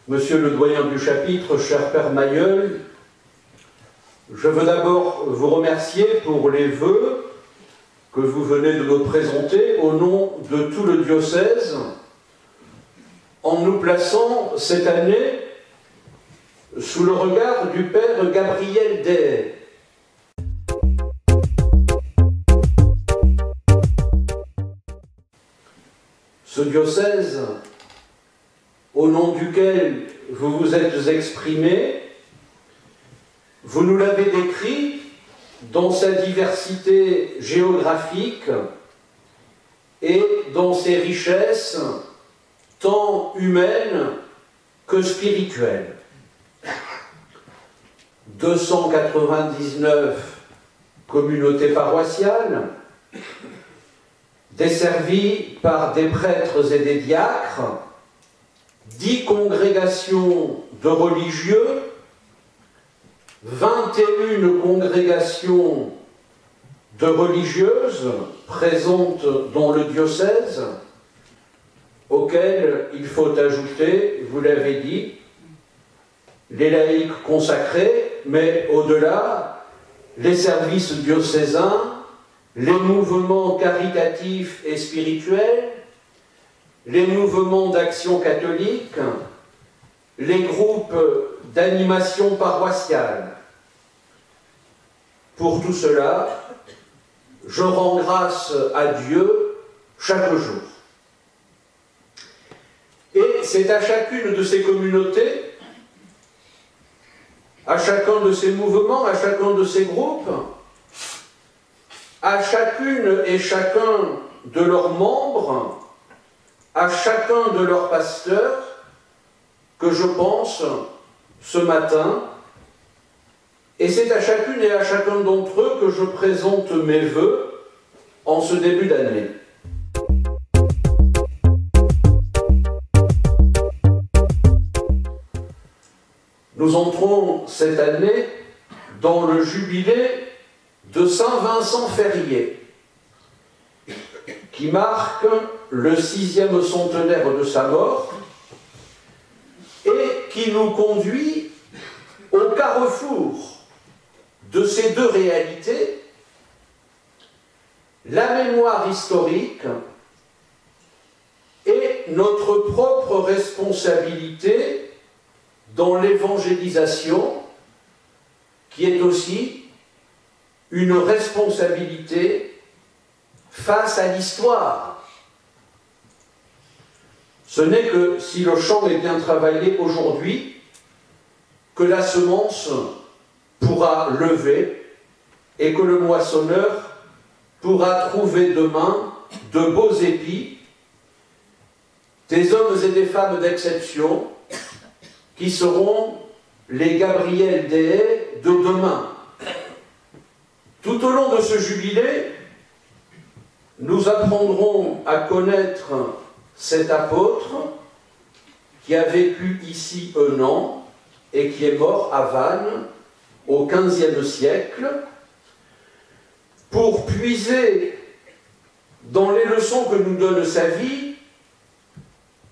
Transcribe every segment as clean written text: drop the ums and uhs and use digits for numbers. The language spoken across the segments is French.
Monsieur le doyen du chapitre, cher Père Mailleul, je veux d'abord vous remercier pour les vœux que vous venez de me présenter au nom de tout le diocèse, en nous plaçant cette année sous le regard du Père Gabriel Dehaye. Ce diocèse, au nom duquel vous vous êtes exprimé, vous nous l'avez décrit dans sa diversité géographique et dans ses richesses tant humaines que spirituelles. 299 communautés paroissiales, desservies par des prêtres et des diacres, 10 congrégations de religieux, 21 congrégations de religieuses présentes dans le diocèse, auxquelles il faut ajouter, vous l'avez dit, les laïcs consacrés, mais au-delà, les services diocésains, les mouvements caritatifs et spirituels, les mouvements d'action catholique, les groupes d'animation paroissiale. Pour tout cela, je rends grâce à Dieu chaque jour. Et c'est à chacune de ces communautés, à chacun de ces mouvements, à chacun de ces groupes, à chacune et chacun de leurs membres, à chacun de leurs pasteurs, que je pense ce matin, et c'est à chacune et à chacun d'entre eux que je présente mes vœux en ce début d'année. Nous entrons cette année dans le jubilé de Saint Vincent Ferrier, qui marque le 6e centenaire de sa mort et qui nous conduit au carrefour de ces deux réalités, la mémoire historique et notre propre responsabilité dans l'évangélisation, qui est aussi une responsabilité face à l'histoire. Ce n'est que si le champ est bien travaillé aujourd'hui que la semence pourra lever et que le moissonneur pourra trouver demain de beaux épis, des hommes et des femmes d'exception qui seront les Gabriel Dehaye de demain. Tout au long de ce jubilé, nous apprendrons à connaître cet apôtre qui a vécu ici un an et qui est mort à Vannes au XVe siècle, pour puiser dans les leçons que nous donne sa vie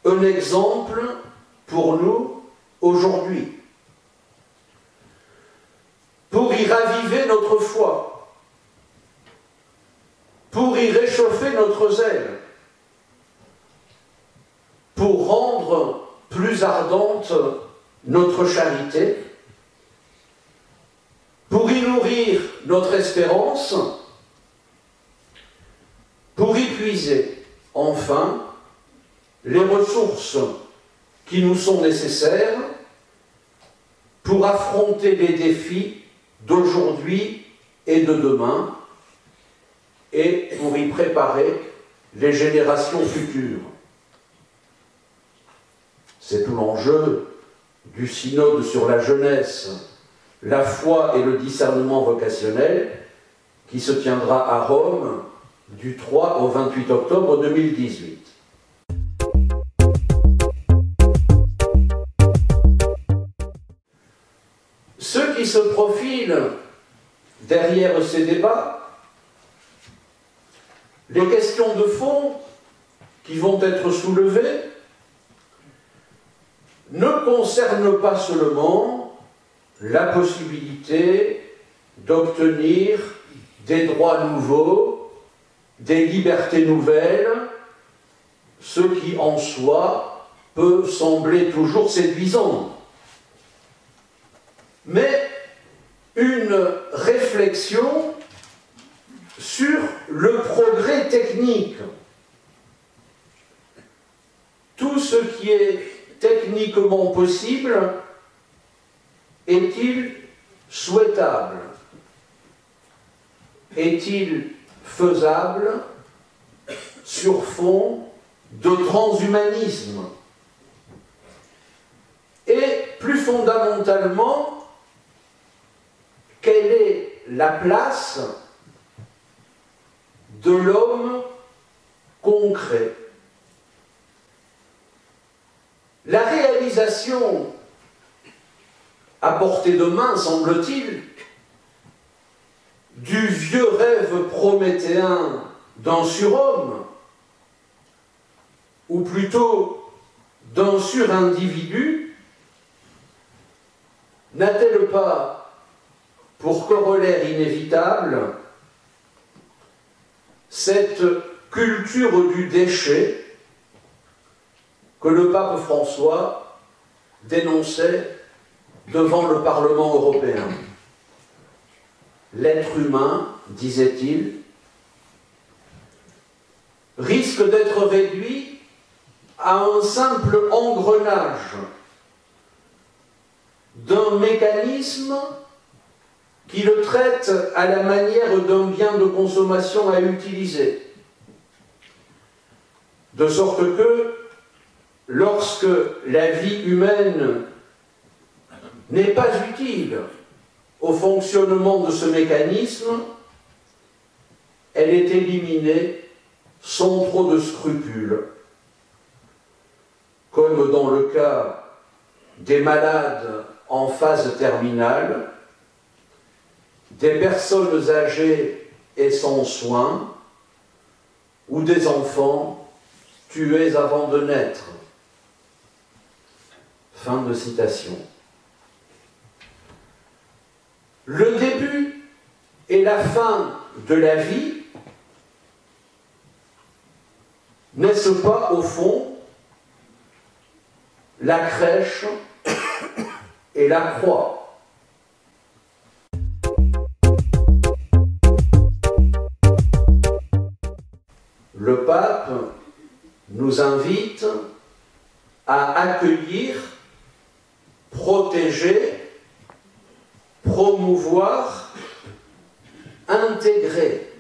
un exemple pour nous aujourd'hui, pour y raviver notre foi, pour y réchauffer notre zèle, pour rendre plus ardente notre charité, pour y nourrir notre espérance, pour y puiser, enfin, les ressources qui nous sont nécessaires pour affronter les défis d'aujourd'hui et de demain, et pour y préparer les générations futures. C'est tout l'enjeu du synode sur la jeunesse, la foi et le discernement vocationnel, qui se tiendra à Rome du 3 au 28 octobre 2018. Ceux qui se profilent derrière ces débats, les questions de fond qui vont être soulevées, ne concerne pas seulement la possibilité d'obtenir des droits nouveaux, des libertés nouvelles, ce qui en soi peut sembler toujours séduisant. Mais une réflexion sur le progrès technique. Tout ce qui est techniquement possible est-il souhaitable? Est-il faisable sur fond de transhumanisme? Et plus fondamentalement, quelle est la place de l'homme concret? La réalisation à portée de main, semble-t-il, du vieux rêve prométhéen d'un surhomme, ou plutôt d'un surindividu, n'a-t-elle pas pour corollaire inévitable cette culture du déchet que le pape François dénonçait devant le Parlement européen? L'être humain, disait-il, risque d'être réduit à un simple engrenage d'un mécanisme qui le traite à la manière d'un bien de consommation à utiliser. De sorte que, lorsque la vie humaine n'est pas utile au fonctionnement de ce mécanisme, elle est éliminée sans trop de scrupules, comme dans le cas des malades en phase terminale, des personnes âgées et sans soins, ou des enfants tués avant de naître. Fin de citation. Le début et la fin de la vie, n'est-ce pas au fond la crèche et la croix? Le pape nous invite à accueillir, protéger, promouvoir, intégrer.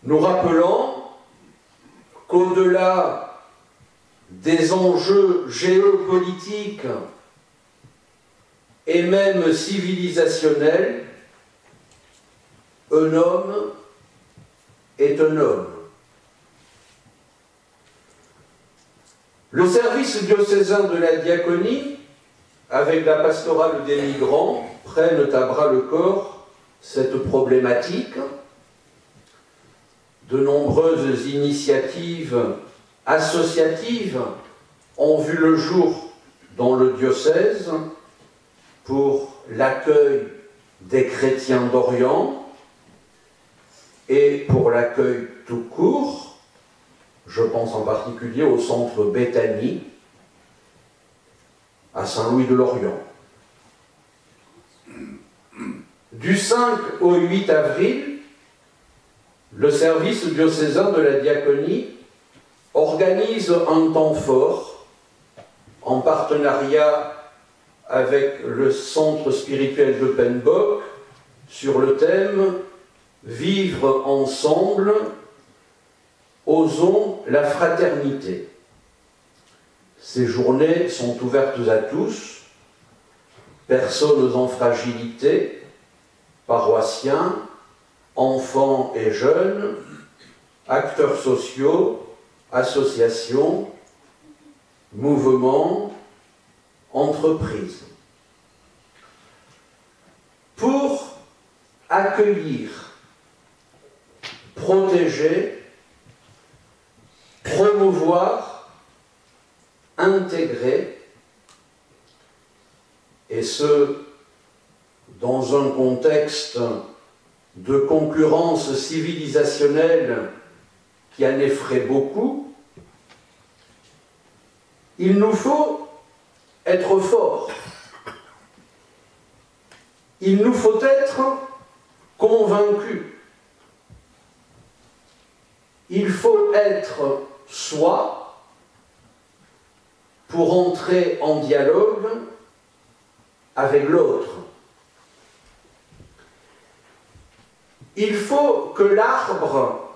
Nous rappelons qu'au-delà des enjeux géopolitiques et même civilisationnels, un homme est un homme. Le service diocésain de la diaconie, avec la pastorale des migrants, prennent à bras le corps cette problématique. De nombreuses initiatives associatives ont vu le jour dans le diocèse pour l'accueil des chrétiens d'Orient et pour l'accueil tout court. Je pense en particulier au centre Béthanie à Saint-Louis-de-Lorient. Du 5 au 8 avril, le service diocésain de la diaconie organise un temps fort en partenariat avec le centre spirituel de Penbock sur le thème « Vivre ensemble, osons la fraternité ». Ces journées sont ouvertes à tous, personnes en fragilité, paroissiens, enfants et jeunes, acteurs sociaux, associations, mouvements, entreprises. Pour accueillir, protéger, promouvoir, intégrée, et ce, dans un contexte de concurrence civilisationnelle qui en effraie beaucoup. Il nous faut être forts. Il nous faut être convaincus. Il faut être soi pour entrer en dialogue avec l'autre. Il faut que l'arbre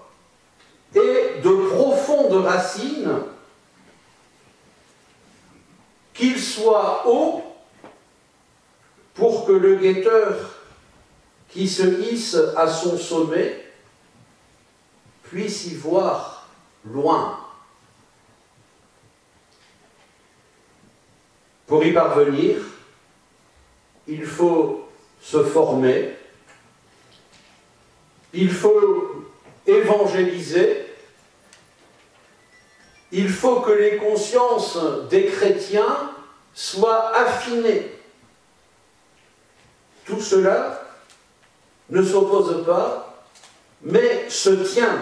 ait de profondes racines, qu'il soit haut pour que le guetteur qui se hisse à son sommet puisse y voir loin. Pour y parvenir, il faut se former, il faut évangéliser, il faut que les consciences des chrétiens soient affinées. Tout cela ne s'oppose pas, mais se tient.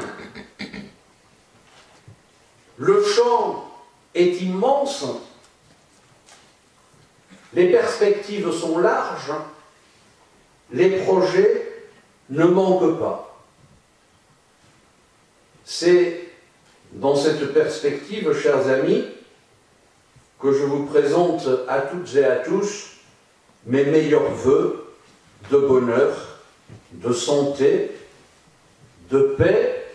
Le champ est immense, les perspectives sont larges, les projets ne manquent pas. C'est dans cette perspective, chers amis, que je vous présente à toutes et à tous mes meilleurs vœux de bonheur, de santé, de paix,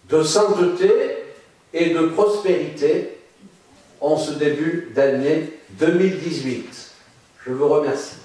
de sainteté et de prospérité en ce début d'année 2018. Je vous remercie.